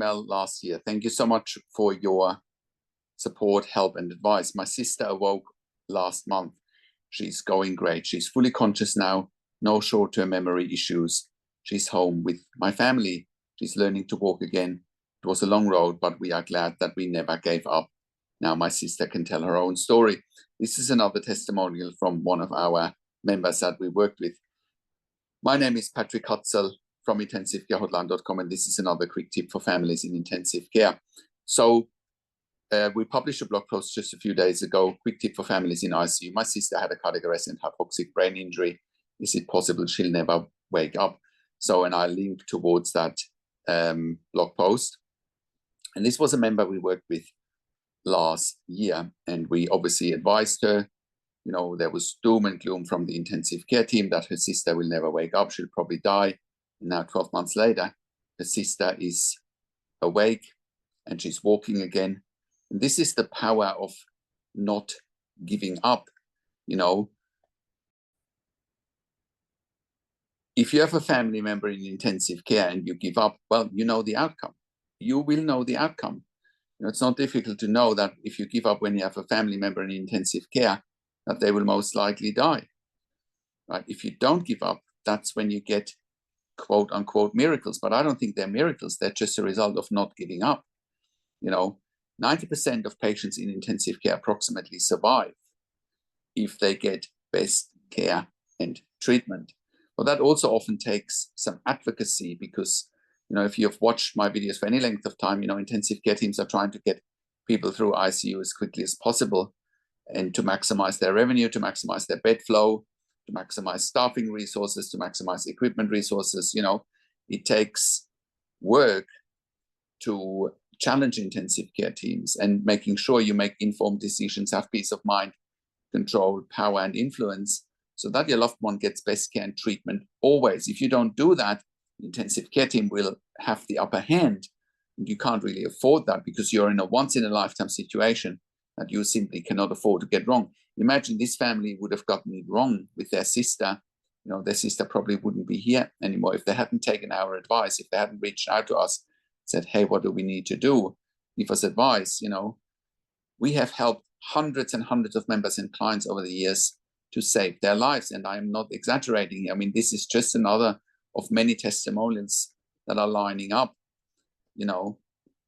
email last year. Thank you so much for your support, help, and advice. My sister awoke last month. She's going great. She's fully conscious now. No short-term memory issues. She's home with my family. She's learning to walk again. It was a long road, but we are glad that we never gave up. Now my sister can tell her own story. This is another testimonial from one of our members that we worked with. My name is Patrick Hutzel from intensivecarehotline.com, and this is another quick tip for families in intensive care. So we published a blog post just a few days ago, quick tip for families in ICU. My sister had a cardiac arrest and hypoxic brain injury. Is it possible she'll never wake up? So, and I linked towards that blog post. And this was a member we worked with last year, and we obviously advised her, you know, there was doom and gloom from the intensive care team that her sister will never wake up, she'll probably die. And now 12 months later, her sister is awake and she's walking again. And this is the power of not giving up. You know, if you have a family member in intensive care and you give up, well, you know the outcome. You will know the outcome. You know, it's not difficult to know that if you give up when you have a family member in intensive care, that they will most likely die. Right? If you don't give up, that's when you get quote unquote miracles. But I don't think they're miracles. They're just a result of not giving up. You know, 90% of patients in intensive care approximately survive if they get best care and treatment. But that also often takes some advocacy because, you know, if you've watched my videos for any length of time, you know, intensive care teams are trying to get people through ICU as quickly as possible and to maximize their revenue, to maximize their bed flow, to maximize staffing resources, to maximize equipment resources. You know, it takes work to challenge intensive care teams and making sure you make informed decisions, have peace of mind, control, power, and influence so that your loved one gets best care and treatment always. If you don't do that, the intensive care team will have the upper hand. And you can't really afford that because you're in a once-in-a-lifetime situation that you simply cannot afford to get wrong. Imagine this family would have gotten it wrong with their sister. You know, their sister probably wouldn't be here anymore if they hadn't taken our advice, if they hadn't reached out to us, said, hey, what do we need to do? Give us advice. You know, we have helped hundreds and hundreds of members and clients over the years to save their lives. And I'm not exaggerating. I mean, this is just another of many testimonials that are lining up, you know,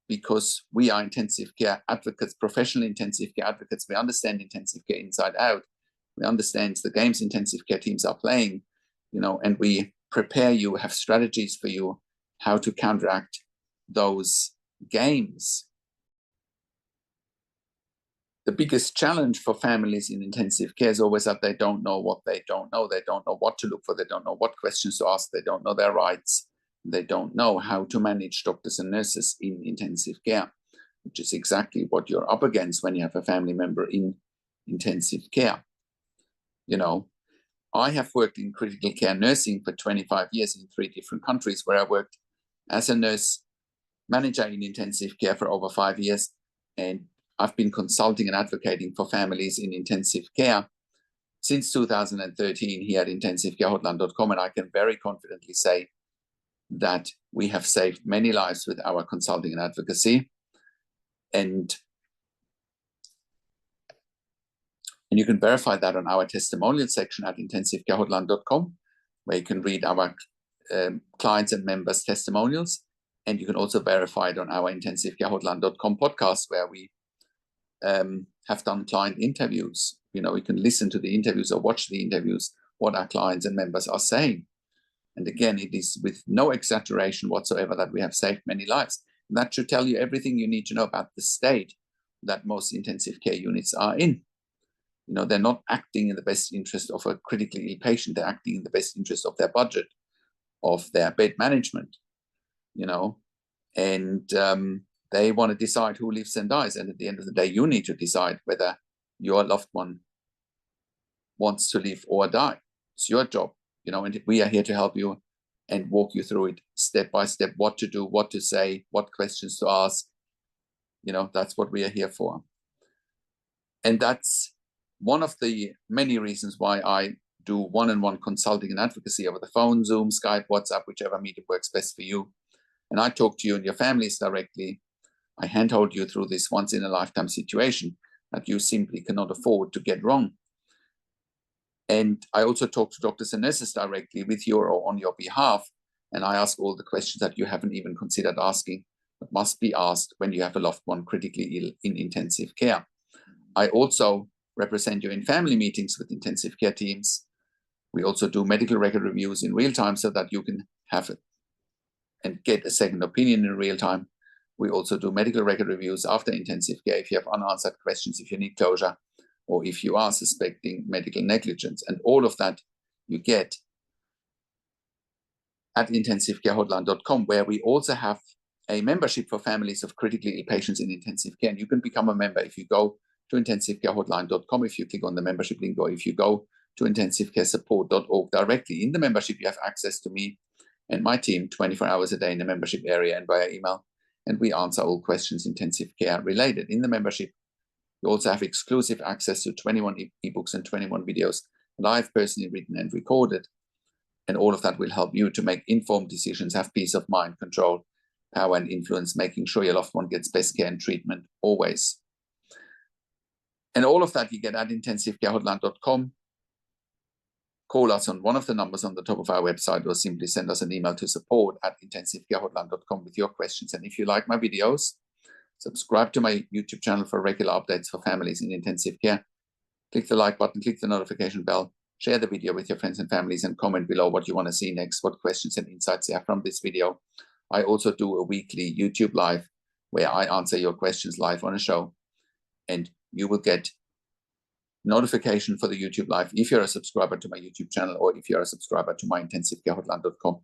because we are intensive care advocates, professional intensive care advocates. We understand intensive care inside out. We understand the games intensive care teams are playing, you know, and we prepare you, have strategies for you, how to counteract those games. The biggest challenge for families in intensive care is always that they don't know what they don't know. They don't know what to look for. They don't know what questions to ask. They don't know their rights. They don't know how to manage doctors and nurses in intensive care, which is exactly what you're up against when you have a family member in intensive care. You know, I have worked in critical care nursing for 25 years in 3 different countries where I worked as a nurse manager in intensive care for over 5 years. And I've been consulting and advocating for families in intensive care since 2013 here at intensivecarehotline.com. And I can very confidently say that we have saved many lives with our consulting and advocacy. And you can verify that on our testimonial section at intensivecarehotline.com, where you can read our clients and members' testimonials. And you can also verify it on our intensivecarehotline.com podcast, where we have done client interviews. You know, you can listen to the interviews or watch the interviews, what our clients and members are saying. And again, it is with no exaggeration whatsoever that we have saved many lives. And that should tell you everything you need to know about the state that most intensive care units are in. You know, they're not acting in the best interest of a critically ill patient. They're acting in the best interest of their budget, of their bed management, you know, and they want to decide who lives and dies. And at the end of the day, you need to decide whether your loved one wants to live or die. It's your job, you know, and we are here to help you and walk you through it step by step, what to do, what to say, what questions to ask. You know, that's what we are here for. And that's one of the many reasons why I do one-on-one consulting and advocacy over the phone, Zoom, Skype, WhatsApp, whichever medium works best for you. and I talk to you and your families directly. I handhold you through this once-in-a-lifetime situation that you simply cannot afford to get wrong. And I also talk to doctors and nurses directly with you or on your behalf, and I ask all the questions that you haven't even considered asking, but must be asked when you have a loved one critically ill in intensive care. I also represent you in family meetings with intensive care teams. We also do medical record reviews in real time so that you can have it and get a second opinion in real time. We also do medical record reviews after intensive care if you have unanswered questions, if you need closure, or if you are suspecting medical negligence. And all of that you get at intensivecarehotline.com, where we also have a membership for families of critically ill patients in intensive care. And you can become a member if you go to intensivecarehotline.com, if you click on the membership link, or if you go to intensivecaresupport.org directly. In the membership, you have access to me and my team 24 hours a day in the membership area and via email. And we answer all questions intensive care related. In the membership, you also have exclusive access to 21 ebooks and 21 videos, live, personally written and recorded. And all of that will help you to make informed decisions, have peace of mind, control, power and influence, making sure your loved one gets best care and treatment always. And all of that you get at intensivecarehotline.com. Call us on one of the numbers on the top of our website, or simply send us an email to support@intensivecarehotline.com with your questions. And if you like my videos, subscribe to my YouTube channel for regular updates for families in intensive care. Click the like button, click the notification bell, share the video with your friends and families, and comment below what you want to see next, what questions and insights you have from this video. I also do a weekly YouTube live where I answer your questions live on a show, and you will get notification for the YouTube live if you're a subscriber to my YouTube channel, or if you're a subscriber to my intensivecarehotline.com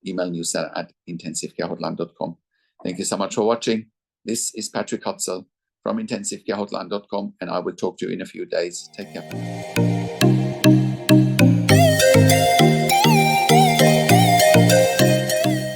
email newsletter at intensivecarehotline.com. Thank you so much for watching. This is Patrick Hutzel from intensivecarehotline.com, and I will talk to you in a few days. Take care.